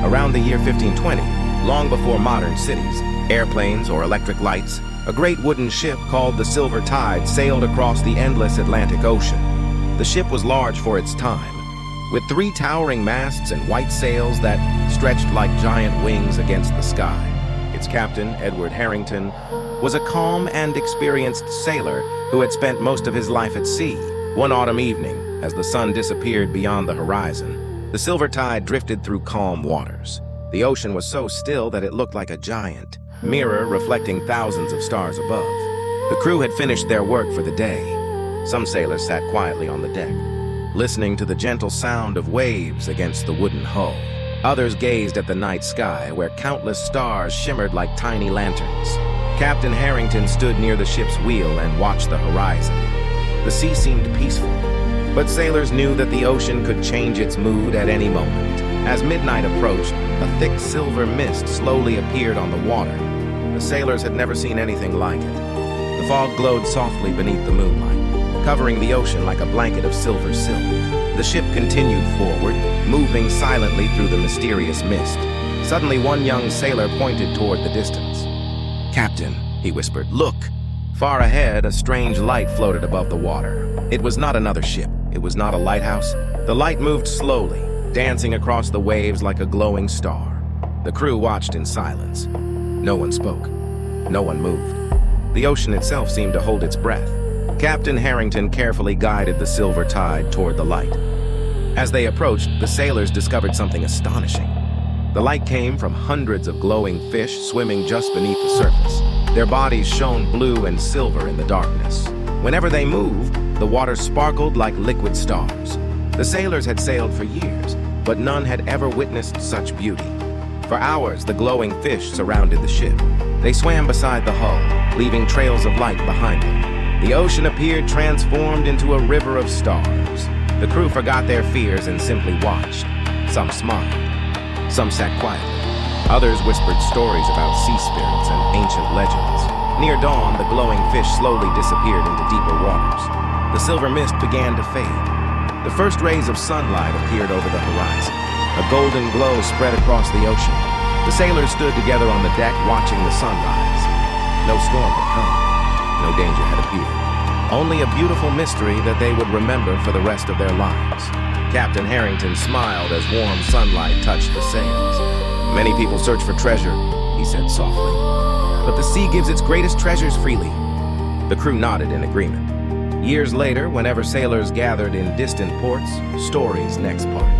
Around the year 1520, long before modern cities, airplanes, or electric lights, a great wooden ship called the Silver Tide sailed across the endless Atlantic Ocean. The ship was large for its time, with 3 towering masts and white sails that stretched like giant wings against the sky. Its captain, Edward Harrington, was a calm and experienced sailor who had spent most of his life at sea. One autumn evening, as the sun disappeared beyond the horizon, the Silver Tide drifted through calm waters. The ocean was so still that it looked like a giant mirror reflecting thousands of stars above. The crew had finished their work for the day. Some sailors sat quietly on the deck, listening to the gentle sound of waves against the wooden hull. Others gazed at the night sky, where countless stars shimmered like tiny lanterns. Captain Harrington stood near the ship's wheel and watched the horizon. The sea seemed peaceful, but sailors knew that the ocean could change its mood at any moment. As midnight approached, a thick silver mist slowly appeared on the water. The sailors had never seen anything like it. The fog glowed softly beneath the moonlight, covering the ocean like a blanket of silver silk. The ship continued forward, moving silently through the mysterious mist. Suddenly, one young sailor pointed toward the distance. "Captain," he whispered, "look!" Far ahead, a strange light floated above the water. It was not another ship. It was not a lighthouse. The light moved slowly, dancing across the waves like a glowing star. The crew watched in silence. No one spoke. No one moved. The ocean itself seemed to hold its breath. Captain Harrington carefully guided the Silver Tide toward the light. As they approached, the sailors discovered something astonishing. The light came from hundreds of glowing fish swimming just beneath the surface. Their bodies shone blue and silver in the darkness. Whenever they moved, the water sparkled like liquid stars. The sailors had sailed for years, but none had ever witnessed such beauty. For hours, the glowing fish surrounded the ship. They swam beside the hull, leaving trails of light behind them. The ocean appeared transformed into a river of stars. The crew forgot their fears and simply watched. Some smiled. Some sat quietly. Others whispered stories about sea spirits and ancient legends. Near dawn, the glowing fish slowly disappeared into deeper waters. The silver mist began to fade. The first rays of sunlight appeared over the horizon. A golden glow spread across the ocean. The sailors stood together on the deck watching the sunrise. No storm had come. No danger had appeared. Only a beautiful mystery that they would remember for the rest of their lives. Captain Harrington smiled as warm sunlight touched the sails. "Many people search for treasure," he said softly, "but the sea gives its greatest treasures freely." The crew nodded in agreement. Years later, whenever sailors gathered in distant ports, stories next part.